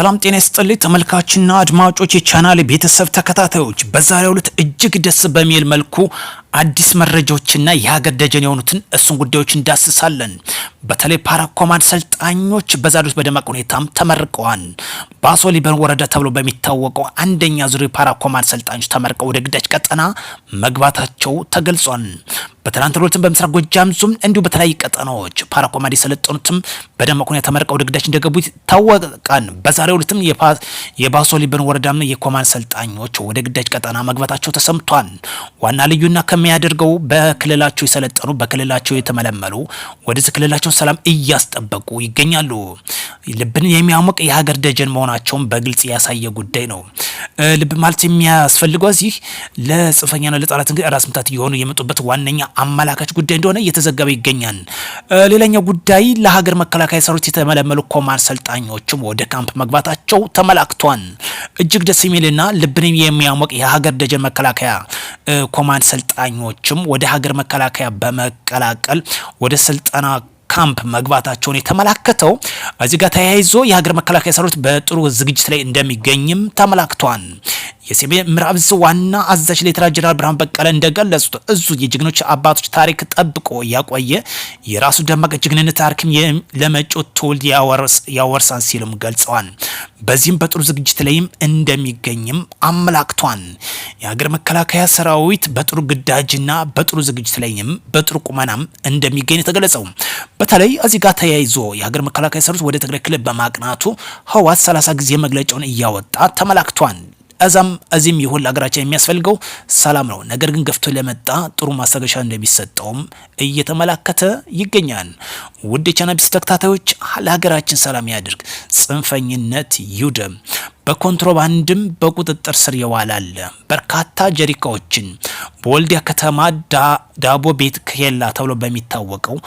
ሰላም ጤና ይስጥልኝ ተመልካችና አድማጮች የቻናሌ ቤተሰብ ተከታታዮች በዛሬው ዕለት እጅግ ደስ በሚል መልኩ አዲስ መረጃዎችና የሀገር ደጀን የሆኑትን እሱን ጉዳዮች እንዳስሳለን። በተለይ ፓራኮማንድ ሰልጣኞች በዛሬው ዕለት በደማቅ ሁኔታም ተመርቀዋል። ባሶ ሊበን ወረዳ ተብሎ በሚታወቀው አንደኛ ዙር ፓራኮማንድ ሰልጣኞች ተመርቀው ወደ ግዳጅ ቀጠና መግባታቸው ተገልጿል። በትናንትናው ዕለት በምስራቅ ጎጃም ዞን እንዲሁ በተለያዩ ቀጠናዎች ፓራኮማንድ የሰለጠኑትም በደማቅ ሁኔታ ተመርቀው ወደ ግዳጅ እንደገቡ ይታወቃል። በዛሬው ዕለትም የባሶ ሊበን ወረዳና የኮማንድ ሰልጣኞች ወደ ግዳጅ ቀጠና መግባታቸው ተሰምቷል። ዋና ልዩና ከሚያደርገው በክልላቸው የሰለጠኑ በክልላቸው የተመለመሉ ወደ ክልላቸው ሰላም እያስጠበቁ ይገኛሉ። ልብን የሚያሞቅ የሀገር ደጀን መሆናቸውን በግልጽ ያሳየ ጉዳይ ነው። ልብ ማለት የሚያስፈልገው እዚህ ለጽንፈኛና ለጠላት እንግዲህ ራስ ምታት እየሆኑ የመጡበት ዋነኛ አመላካች ጉዳይ እንደሆነ እየተዘገበ ይገኛል። ሌላኛው ጉዳይ ለሀገር መከላከያ ሰራዊት የተመለመሉ ኮማንድ ሰልጣኞችም ወደ ካምፕ መግባታቸው ተመላክቷል። እጅግ ደስ የሚልና ልብን የሚያሞቅ የሀገር ደጀን መከላከያ ኮማንድ ሰልጣኞችም ወደ ሀገር መከላከያ በመቀላቀል ወደ ስልጠና ካምፕ መግባታቸውን የተመላከተው እዚህ ጋር ተያይዞ የሀገር መከላከያ ሰራዊት በጥሩ ዝግጅት ላይ እንደሚገኝም ተመላክቷል። የሰሜን ምዕራብ ዕዝ ዋና አዛዥ ሌተና ጀነራል ብርሃኑ በቀለ እንደገለጹት እዙ የጀግኖች አባቶች ታሪክ ጠብቆ ያቆየ የራሱ ደማቅ ጀግንነት ታሪክም ለመጪው ትውልድ ያወርሳል ሲሉም ገልጸዋል። በዚህም በጥሩ ዝግጅት ላይም እንደሚገኝም አመላክቷል። የሀገር መከላከያ ሰራዊት በጥሩ ግዳጅና በጥሩ ዝግጅት ላይም በጥሩ ቁመናም እንደሚገኝ ተገለጸው። በተለይ እዚህ ጋር ተያይዞ የሀገር መከላከያ ሰራዊት ወደ ትግራይ ክልል በማቅናቱ ህወሓት 30 ጊዜ መግለጫውን እያወጣ ተመላክቷል። እዚህም ይሁን ለሀገራችን የሚያስፈልገው ሰላም ነው። ነገር ግን ገፍቶ ለመጣ ጥሩ ማስታገሻ እንደሚሰጠውም እየተመላከተ ይገኛል። ውድ የቻናል ተከታታዮች ለሀገራችን ሰላም ያድርግ፣ ጽንፈኝነት ይውደም። በኮንትሮባንድም በቁጥጥር ስር የዋላለ በርካታ ጀሪካዎችን በወልዲያ ከተማ ዳቦ ቤት ኬላ ተብሎ በሚታወቀው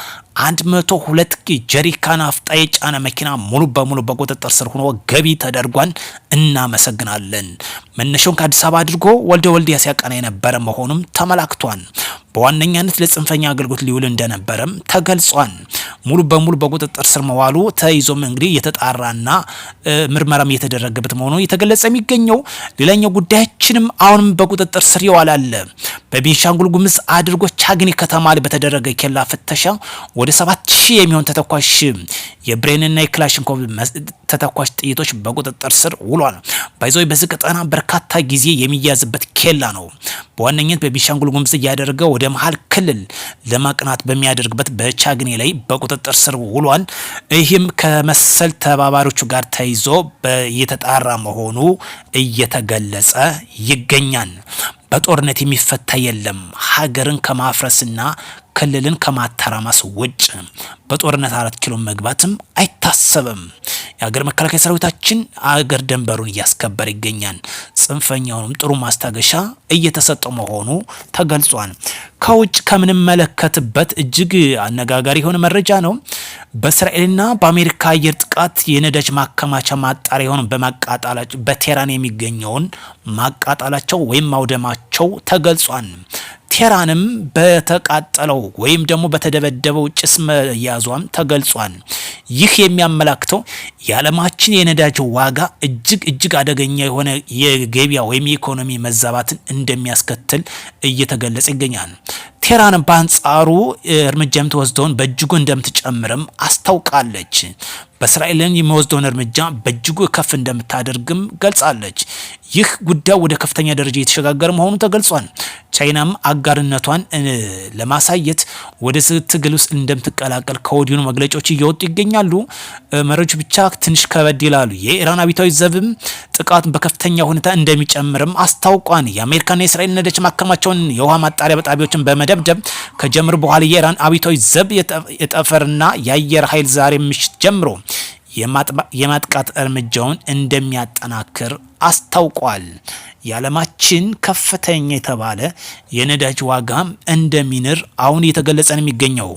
102 ጀሪካ ናፍጣ የጫነ መኪና ሙሉ በሙሉ በቁጥጥር ስር ሆኖ ገቢ ተደርጓል። እናመሰግናለን። መነሻውን ከአዲስ አበባ አድርጎ ወልዲያ ሲያቀና የነበረ መሆኑም ተመላክቷል። በዋነኛነት ለጽንፈኛ አገልግሎት ሊውል እንደነበረም ተገልጿል። ሙሉ በሙሉ በቁጥጥር ስር መዋሉ ተይዞም እንግዲህ የተጣራና ምርመራም የተደረገበት መሆኑ የተገለጸ የሚገኘው። ሌላኛው ጉዳያችንም አሁንም በቁጥጥር ስር ይዋላል። በቤንሻንጉል ጉሙዝ አድርጎ ቻግኒ ከተማ ላይ በተደረገ ኬላ ፍተሻ ወደ 7000 የሚሆን ተተኳሽ የብሬንና የክላሽንኮቭ ተተኳሽ ጥይቶች በቁጥጥር ስር ውሏል። ባይዞይ በዚህ ቀጠና በርካታ ጊዜ የሚያዝበት ኬላ ነው። በዋነኝነት በቤንሻንጉል ጉሙዝ እያደረገ ወደ መሀል ክልል ለማቅናት በሚያደርግበት በቻግኒ ላይ በቁጥጥር ስር ውሏል። ይህም ከመሰል ተባባሪዎቹ ጋር ተይዞ የተጣራ መሆኑ እየተገለጸ ይገኛል። በጦርነት የሚፈታ የለም። ሀገርን ከማፍረስና ክልልን ከማተራማስ ውጭ በጦርነት 4 ኪሎ መግባትም አይታሰብም። የሀገር መከላከያ ሰራዊታችን አገር ደንበሩን እያስከበረ ይገኛል። ጽንፈኛውንም ጥሩ ማስታገሻ እየተሰጠው መሆኑ ተገልጿል። ከውጭ ከምንመለከትበት እጅግ አነጋጋሪ የሆነ መረጃ ነው። በእስራኤልና በአሜሪካ አየር ጥቃት የነዳጅ ማከማቻ ማጣሪያ የሆነ በማቃጣላቸው በቴህራን የሚገኘውን ማቃጣላቸው ወይም ማውደማቸው ተገልጿል። ቴህራንም በተቃጠለው ወይም ደግሞ በተደበደበው ጭስ መያዟም ተገልጿል። ይህ የሚያመላክተው የዓለማችን የነዳጅ ዋጋ እጅግ አደገኛ የሆነ የገበያ ወይም የኢኮኖሚ መዛባትን እንደሚያስከትል እየተገለጸ ይገኛል። ቴህራን በአንጻሩ እርምጃ የምትወስደውን በእጅጉ እንደምትጨምርም አስታውቃለች። በእስራኤልን የሚወስደውን እርምጃ በእጅጉ ከፍ እንደምታደርግም ገልጻለች። ይህ ጉዳይ ወደ ከፍተኛ ደረጃ የተሸጋገረ መሆኑ ተገልጿል። ቻይናም አጋርነቷን ለማሳየት ወደ ትግል ውስጥ እንደምትቀላቀል ከወዲሁ መግለጫዎች እየወጡ ይገኛሉ። መረጃዎች ብቻ ትንሽ ከበድ ይላሉ። የኢራን አብዮታዊ ዘብም ጥቃቱን በከፍተኛ ሁኔታ እንደሚጨምርም አስታውቋል። የአሜሪካና የእስራኤል ነዳጅ ማከማቸውን የውሃ ማጣሪያ ጣቢያዎችን በመደብደብ ከጀምር በኋላ የኢራን አብዮታዊ ዘብ የጠፈርና የአየር ኃይል ዛሬ ምሽት ጀምሮ የማጥቃት እርምጃውን እንደሚያጠናክር አስታውቋል። የዓለማችን ከፍተኛ የተባለ የነዳጅ ዋጋም እንደሚንር አሁን እየተገለጸ ነው የሚገኘው።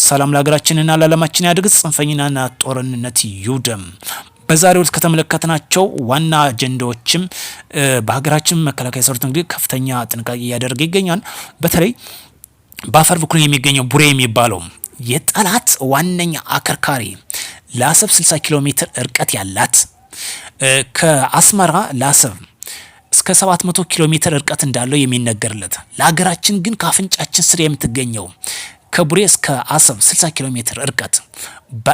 ሰላም ለሀገራችንና ለዓለማችን ያድርግ። ጽንፈኝነትና ጦርነት ይውደም። በዛሬው ዕለት ከተመለከትናቸው ዋና አጀንዳዎችም በሀገራችን መከላከያ ሰራዊት እንግዲህ ከፍተኛ ጥንቃቄ እያደረገ ይገኛል። በተለይ በአፋር በኩል የሚገኘው ቡሬ የሚባለው የጠላት ዋነኛ አከርካሪ ለአሰብ 60 ኪሎ ሜትር እርቀት ያላት ከአስመራ ለአሰብ እስከ 700 ኪሎ ሜትር ርቀት እንዳለው የሚነገርለት ለሀገራችን ግን ከአፍንጫችን ስር የምትገኘው ከቡሬ እስከ አሰብ 60 ኪሎ ሜትር ርቀት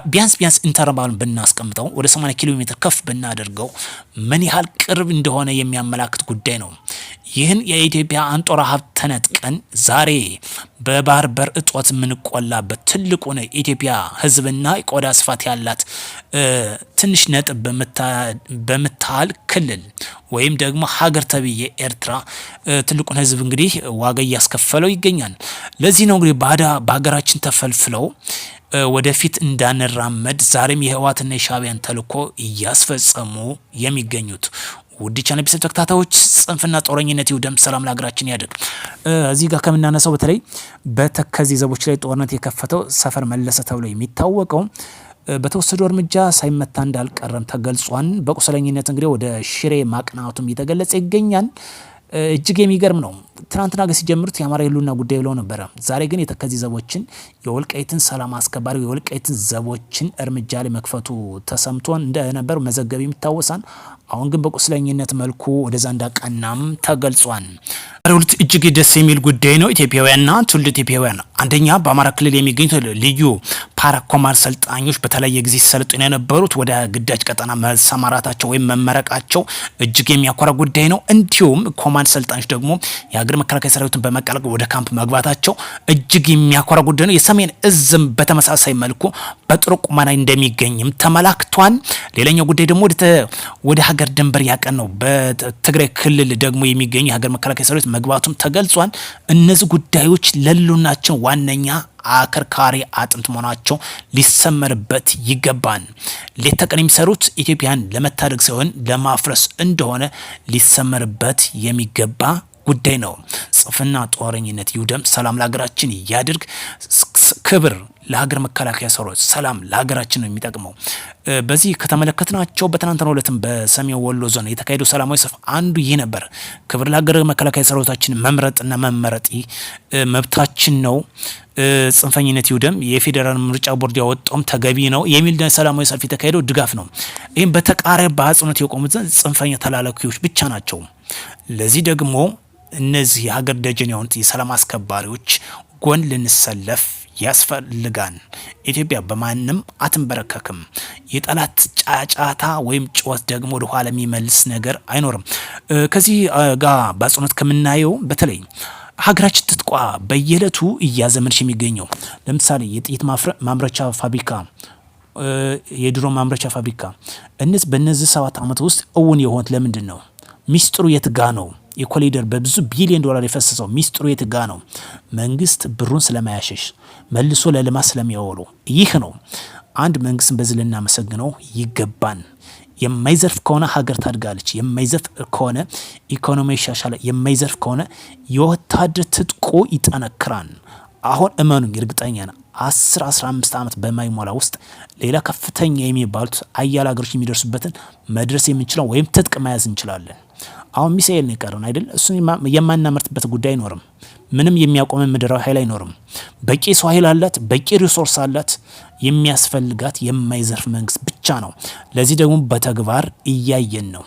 ቢያንስ ኢንተርቫሉን ብናስቀምጠው ወደ 80 ኪሎ ሜትር ከፍ ብናደርገው ምን ያህል ቅርብ እንደሆነ የሚያመላክት ጉዳይ ነው። ይህን የኢትዮጵያ አንጡራ ሀብት ተነጥቀን ዛሬ በባህር በር እጦት የምንቆላበት ትልቁን የኢትዮጵያ ሕዝብና የቆዳ ስፋት ያላት ትንሽ ነጥብ በምታህል ክልል ወይም ደግሞ ሀገር ተብዬ ኤርትራ ትልቁን ሕዝብ እንግዲህ ዋጋ እያስከፈለው ይገኛል። ለዚህ ነው እንግዲህ በሀገራችን ተፈልፍለው ወደፊት እንዳንራመድ ዛሬም የህወሓትና የሻዕቢያን ተልዕኮ እያስፈጸሙ የሚገኙት። ውድ ቻናል ቤተሰብ ተከታታዮች ጽንፍና ጦረኝነት ይውደም፣ ሰላም ለሀገራችን ያድርግ። እዚህ ጋር ከምናነሳው በተለይ በተከዜ ዘቦች ላይ ጦርነት የከፈተው ሰፈር መለሰ ተብሎ የሚታወቀው በተወሰደው እርምጃ ሳይመታ እንዳልቀረም ተገልጿል። በቁስለኝነት እንግዲህ ወደ ሽሬ ማቅናቱም እየተገለጸ ይገኛል። እጅግ የሚገርም ነው። ትናንትና ግን ሲጀምሩት የአማራ የህልውና ጉዳይ ብለው ነበረ። ዛሬ ግን የተከዜ ዘቦችን የወልቃይትን ሰላም አስከባሪ የወልቃይትን ዘቦችን እርምጃ ላይ መክፈቱ ተሰምቶ እንደነበር መዘገብ የሚታወሳል። አሁን ግን በቁስለኝነት መልኩ ወደዛ እንዳቀናም ተገልጿል። ሩት እጅግ ደስ የሚል ጉዳይ ነው። ኢትዮጵያውያንና ትውልደ ኢትዮጵያውያን አንደኛ በአማራ ክልል የሚገኙት ልዩ ፓራኮማንድ ሰልጣኞች በተለያየ ጊዜ ሲሰለጥኑ የነበሩት ወደ ግዳጅ ቀጠና መሰማራታቸው ወይም መመረቃቸው እጅግ የሚያኮራ ጉዳይ ነው። እንዲሁም ኮማንድ ሰልጣኞች ደግሞ የሀገር መከላከያ ሰራዊትን በመቀላቀል ወደ ካምፕ መግባታቸው እጅግ የሚያኮራ ጉዳይ ነው። የሰሜን እዝም በተመሳሳይ መልኩ በጥሩ ቁመና እንደሚገኝም ተመላክቷል። ሌላኛው ጉዳይ ደግሞ ወደ ሀገር ድንበር ያቀን ነው። በትግራይ ክልል ደግሞ የሚገኙ የሀገር መከላከያ ሰራዊት መግባቱም ተገልጿል። እነዚህ ጉዳዮች ለሉናችን ዋነኛ አከርካሪ አጥንት መሆናቸው ሊሰመርበት ይገባል። ሌት ተቀን የሚሰሩት ኢትዮጵያን ለመታደግ ሳይሆን ለማፍረስ እንደሆነ ሊሰመርበት የሚገባ ጉዳይ ነው። ጽንፍና ጦረኝነት ይውደም፣ ሰላም ለሀገራችን ያድርግ። ክብር ለሀገር መከላከያ ሰራዊት፣ ሰላም ለሀገራችን ነው የሚጠቅመው። በዚህ ከተመለከትናቸው በትናንትናው ዕለትም በሰሜን ወሎ ዞን የተካሄደው ሰላማዊ ሰልፍ አንዱ ይህ ነበር። ክብር ለሀገር መከላከያ ሰራዊታችን፣ መምረጥና መመረጥ መብታችን ነው። ጽንፈኝነት ይውደም፣ የፌዴራል ምርጫ ቦርድ ያወጣውም ተገቢ ነው የሚል ሰላማዊ ሰልፍ የተካሄደው ድጋፍ ነው። ይህም በተቃራኒ በአጽንኦት የቆሙት ጽንፈኛ ተላላኪዎች ብቻ ናቸው። ለዚህ ደግሞ እነዚህ የሀገር ደጀን የሆኑት የሰላም አስከባሪዎች ጎን ልንሰለፍ ያስፈልጋል። ኢትዮጵያ በማንም አትንበረከክም። የጠላት ጫጫታ ወይም ጩኸት ደግሞ ወደ ኋላ የሚመልስ ነገር አይኖርም። ከዚህ ጋር በአጽንኦት ከምናየው በተለይ ሀገራችን ትጥቋ በየዕለቱ እያዘመነች የሚገኘው ለምሳሌ የጥይት ማምረቻ ፋብሪካ፣ የድሮ ማምረቻ ፋብሪካ በእነዚህ 7 ዓመት ውስጥ እውን የሆኑት ለምንድን ነው? ሚስጥሩ የትጋ ነው? የኮሊደር በብዙ ቢሊዮን ዶላር የፈሰሰው ሚስጥሩ የትጋ ነው? መንግስት ብሩን ስለማያሸሽ መልሶ ለልማት ስለሚያወሉ ይህ ነው። አንድ መንግስትን በዚህ ልናመሰግነው ይገባን። የማይዘርፍ ከሆነ ሀገር ታድጋለች። የማይዘርፍ ከሆነ ኢኮኖሚ ይሻሻላል። የማይዘርፍ ከሆነ የወታደር ትጥቁ ይጠነክራል። አሁን እመኑኝ፣ እርግጠኛ ነኝ 10-15 ዓመት በማይሞላ ውስጥ ሌላ ከፍተኛ የሚባሉት አያሌ ሀገሮች የሚደርሱበትን መድረስ የምንችለው ወይም ትጥቅ መያዝ እንችላለን። አሁን ሚሳኤል ነው የቀረን አይደል? እሱን የማናመርትበት ጉዳይ አይኖርም። ምንም የሚያቆመን ምድራዊ ኃይል አይኖርም። በቂ ሰው ኃይል አላት፣ በቂ ሪሶርስ አላት። የሚያስፈልጋት የማይዘርፍ መንግስት ብቻ ነው። ለዚህ ደግሞ በተግባር እያየን ነው።